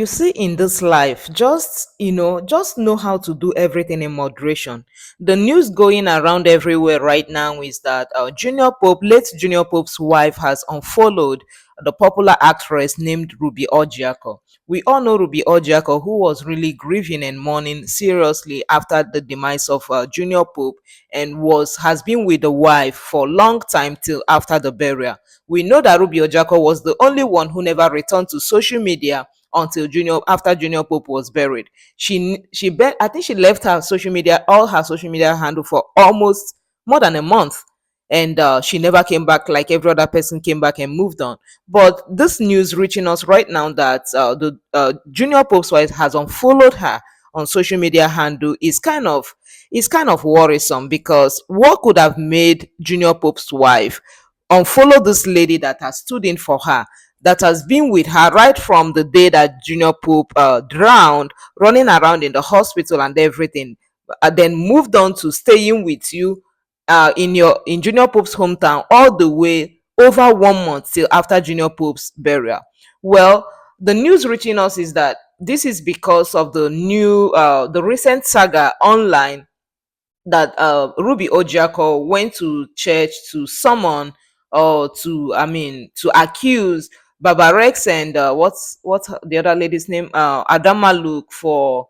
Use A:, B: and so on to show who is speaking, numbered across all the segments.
A: You see, in this life, just know how to do everything in moderation. The news going around everywhere right now is that late Junior Pope's wife, has unfollowed the popular actress named Ruby Ojiakor. We all know Ruby Ojiakor, who was really grieving and mourning seriously after the demise of Junior Pope, and was has been with the wife for a long time till after the burial. We know that Ruby Ojiakor was the only one who never returned to social media until Junior Pope was buried. I think she left her social media, all her social media handle, for almost more than a month, and she never came back like every other person came back and moved on. But this news reaching us right now that the Junior Pope's wife has unfollowed her on social media handle is kind of worrisome, because what could have made Junior Pope's wife unfollow this lady that has stood in for her, that has been with her right from the day that Junior Pope drowned, running around in the hospital and everything, then moved on to staying with you in Junior Pope's hometown all the way over 1 month till after Junior Pope's burial. Well, the news reaching us is that this is because of the recent saga online, that Ruby Ojiako went to church to summon, or to accuse Baba Rex and what's the other lady's name, Adama Luke, for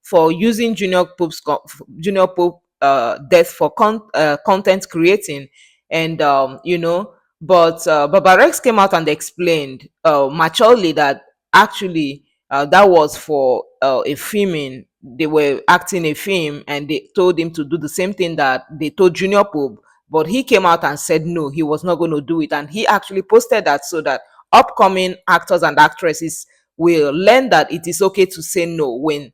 A: for using Junior Pope death for content creating, and but Baba Rex came out and explained maturely that actually that was for a filming. They were acting a film, and they told him to do the same thing that they told Junior Pope, but he came out and said no, he was not going to do it. And he actually posted that so that upcoming actors and actresses will learn that it is okay to say no when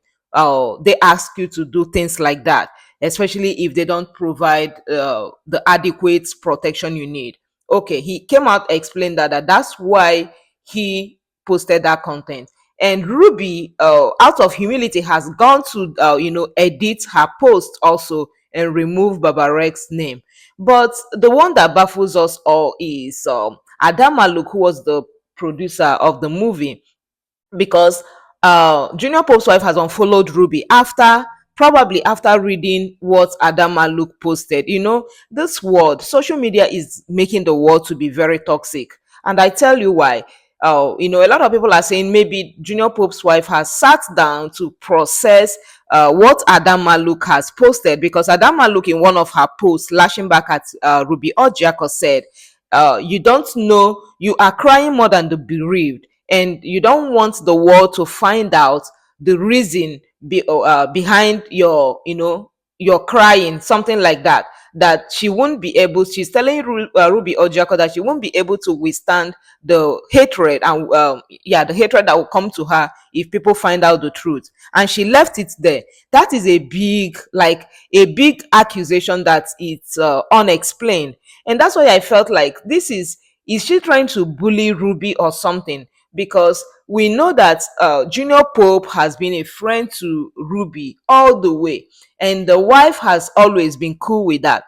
A: they ask you to do things like that, especially if they don't provide the adequate protection you need. Okay, he came out, explained that's why he posted that content. And Ruby, out of humility, has gone to edit her post also and remove Baba Rex's name. But the one that baffles us all is Adam Maluk, who was the producer of the movie, because Junior Pope's wife has unfollowed Ruby probably after reading what Adama Luke posted. This world, social media is making the world to be very toxic. And I tell you why. A lot of people are saying maybe Junior Pope's wife has sat down to process what Adama Luke has posted, because Adama Luke, in one of her posts, lashing back at Ruby Ojiako, said, you don't know, you are crying more than the bereaved, and you don't want the world to find out the reason behind your crying, something like that. That she won't be able, she's telling Ruby Ojako that she won't be able to withstand the hatred, and the hatred that will come to her if people find out the truth. And she left it there. That is a big accusation, that it's unexplained. And that's why I felt like, is she trying to bully Ruby or something? Because we know that Junior Pope has been a friend to Ruby all the way, and the wife has always been cool with that.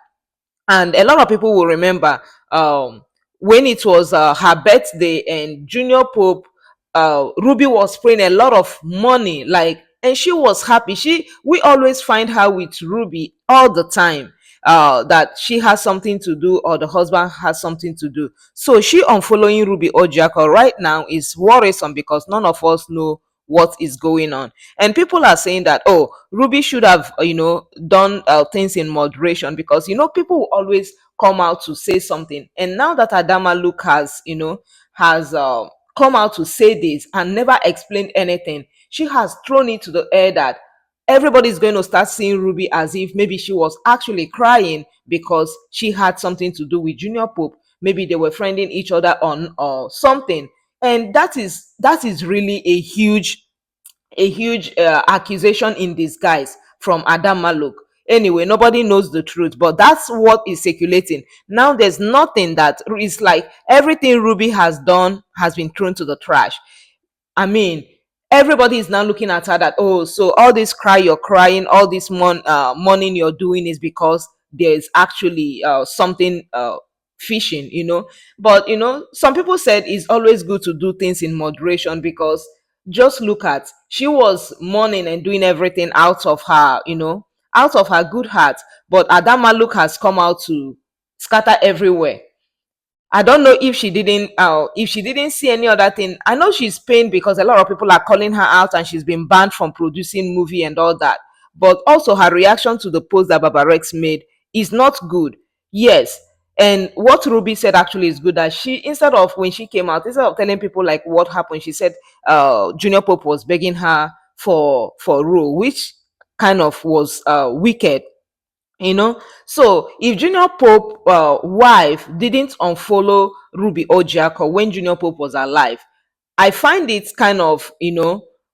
A: And a lot of people will remember when it was her birthday, and Junior Pope, Ruby was spraying a lot of money, and she was happy. We always find her with Ruby all the time, that she has something to do, or the husband has something to do. So she unfollowing Ruby Ojako right now is worrisome, because none of us know what is going on. And people are saying that, oh, Ruby should have done things in moderation, because people will always come out to say something. And now that Adama Luke has come out to say this and never explained anything, she has thrown it to the air that everybody's going to start seeing Ruby as if maybe she was actually crying because she had something to do with Junior Pope. Maybe they were friending each other on or something. And that is really a huge accusation in disguise from Adam Maluk. Anyway, nobody knows the truth, but that's what is circulating. Now there's nothing, that is like everything Ruby has done has been thrown to the trash. I mean, everybody is now looking at her that, oh, so all this cry you're crying, all this mourning you're doing is because there's actually something fishing. But some people said it's always good to do things in moderation, because Just look at, she was mourning and doing everything out of her, out of her good heart. But Adamaluk has come out to scatter everywhere. I don't know if she didn't see any other thing. I know she's pained because a lot of people are calling her out and she's been banned from producing movie and all that. But also her reaction to the post that Baba Rex made is not good. Yes. And what Ruby said actually is good, that she, instead of, when she came out, instead of telling people like what happened, she said Junior Pope was begging her for rule, which kind of was wicked. So if Junior Pope wife didn't unfollow Ruby Ojiakor when Junior Pope was alive, I find it kind of,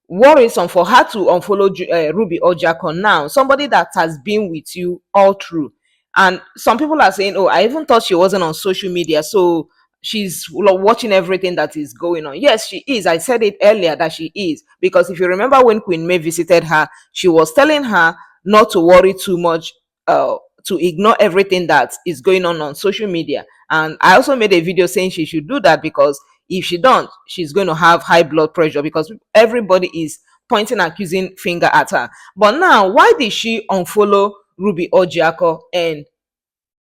A: worrisome for her to unfollow Ruby Ojiakor now, somebody that has been with you all through. And some people are saying, oh, I even thought she wasn't on social media, so she's watching everything that is going on. Yes, she is. I said it earlier that she is, because if you remember when Queen May visited her, she was telling her not to worry too much, uh, to ignore everything that is going on social media. And I also made a video saying she should do that, because if she don't, she's going to have high blood pressure, because everybody is pointing accusing finger at her. But now, why did she unfollow Ruby Ojiako and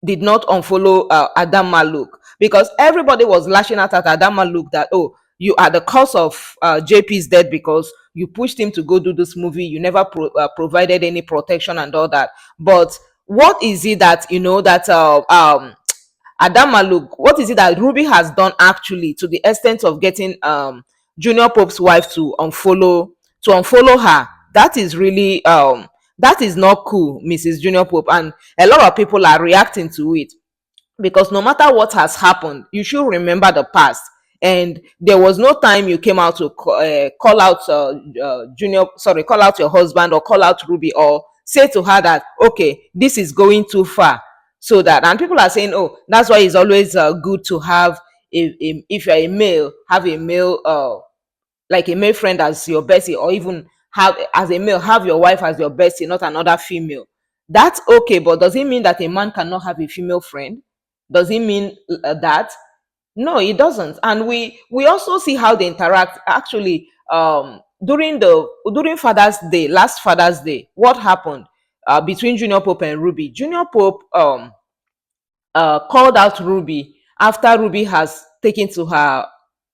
A: did not unfollow Adam Maluk? Because everybody was lashing out at Adam Maluk that, oh, you are the cause of JP's death because you pushed him to go do this movie. You never provided any protection and all that. But what is it that, that Adam Maluk, what is it that Ruby has done actually, to the extent of getting Junior Pope's wife to unfollow her? That is really that is not cool, Mrs. Junior Pope, and a lot of people are reacting to it, because no matter what has happened, you should remember the past. And there was no time you came out to call out Junior, sorry, call out your husband or call out Ruby or say to her that, okay, this is going too far. So that, and people are saying, oh, that's why it's always good to have if you're a male, have a male like a male friend as your bestie, or even have, as a male, have your wife as your bestie, not another female. That's okay, but does it mean that a man cannot have a female friend? Does it mean that? No, it doesn't. And we also see how they interact. Actually, during Father's Day, last Father's Day, what happened between Junior Pope and Ruby? Junior Pope called out Ruby after Ruby has taken to her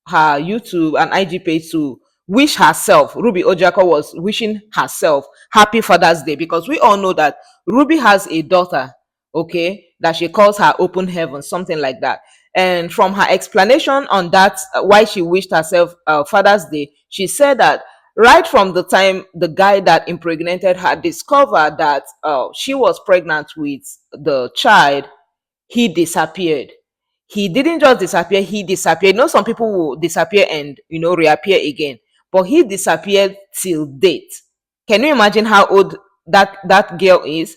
A: YouTube and IG page to wish herself. Ruby Ojako was wishing herself happy Father's Day, because we all know that Ruby has a daughter, okay, that she calls her open heaven, something like that. And from her explanation on that, why she wished herself Father's Day, she said that right from the time the guy that impregnated her discovered that she was pregnant with the child, he disappeared. He didn't just disappear, he disappeared. Some people will disappear and reappear again, but he disappeared till date. Can you imagine how old that girl is?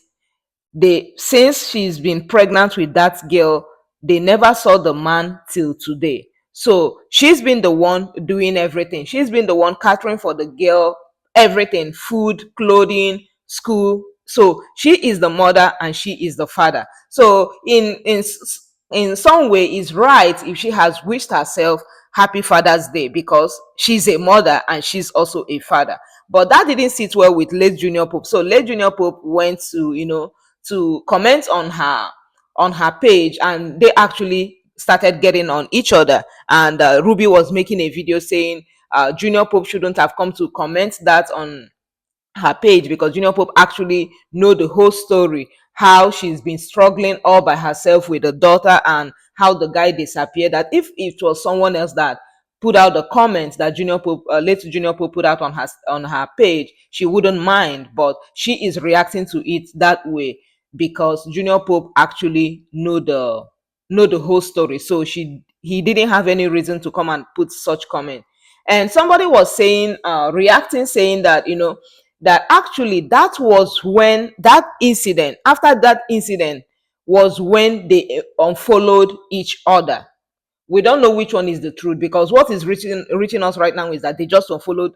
A: They, since she's been pregnant with that girl, they never saw the man till today. So she's been the one doing everything. She's been the one catering for the girl, everything, food, clothing, school. So she is the mother and she is the father. So in some way, it's right if she has wished herself happy Father's Day, because she's a mother and she's also a father. But that didn't sit well with late Junior Pope. So late Junior Pope went to comment on her page, and they actually started getting on each other. And Ruby was making a video saying Junior Pope shouldn't have come to comment that on her page, because Junior Pope actually know the whole story, how she's been struggling all by herself with the daughter, and how the guy disappeared. That if it was someone else that put out the comments that Junior Pope, late Junior Pope, put out on her page, she wouldn't mind, but she is reacting to it that way because Junior Pope actually know the whole story. So he didn't have any reason to come and put such comment. And somebody was saying, reacting, saying that that actually that was when that incident, after that incident, was when they unfollowed each other. We don't know which one is the truth, because what is reaching us right now is that they just unfollowed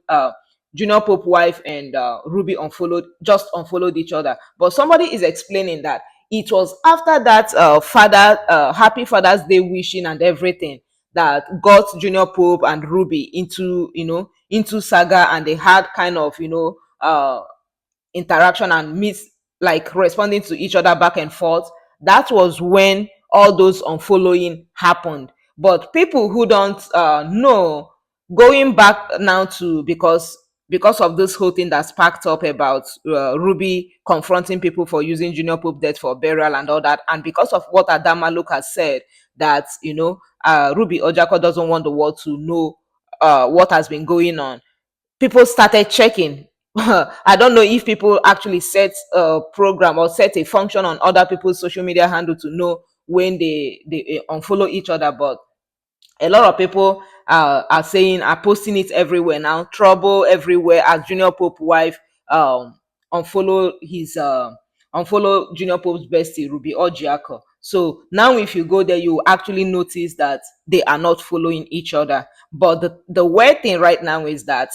A: Junior Pope wife, and Ruby unfollowed each other. But somebody is explaining that it was after that happy Father's Day wishing and everything that got Junior Pope and Ruby into saga, and they had kind of, interaction and meet, like responding to each other back and forth, that was when all those unfollowing happened. But people who don't know, going back now to, because of this whole thing that sparked up about Ruby confronting people for using Junior Pope death for burial and all that, and because of what Adama Luke has said, that Ruby Ojiakor doesn't want the world to know what has been going on, people started checking. I don't know if people actually set a program or set a function on other people's social media handle to know when they unfollow each other, but a lot of people are saying, are posting it everywhere now, trouble everywhere, as Junior Pope wife unfollow his unfollow Junior Pope's bestie Ruby Ojiakor. So now if you go there, you actually notice that they are not following each other. But the weird thing right now is that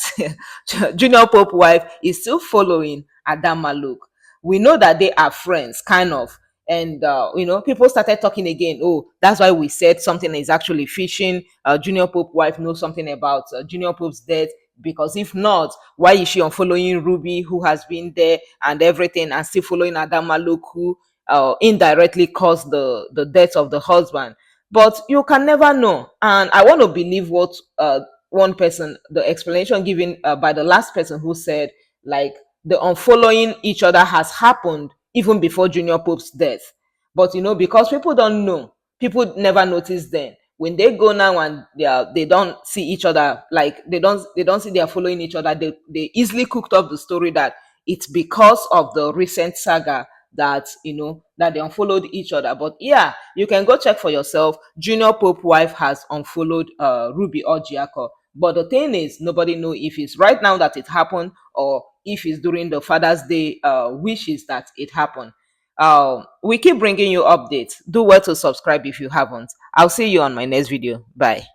A: Junior Pope wife is still following Adam Maluk. We know that they are friends, kind of. And people started talking again. Oh, that's why we said something is actually fishing. Junior Pope wife knows something about Junior Pope's death, because if not, why is she unfollowing Ruby, who has been there and everything, and still following Adam Maluk, who indirectly caused the death of the husband? But you can never know. And I want to believe what one person, the explanation given by the last person, who said, like, the unfollowing each other has happened even before Junior Pope's death. But because people don't know, people never notice then. When they go now and they don't see each other, like they don't see they are following each other, they easily cooked up the story that it's because of the recent saga that that they unfollowed each other. But yeah, you can go check for yourself. Junior Pope wife has unfollowed Ruby Ojiakor. But the thing is, nobody know if it's right now that it happened, or if it's during the Father's Day wishes that it happened. We keep bringing you updates. Do well to subscribe if you haven't. I'll see you on my next video. Bye.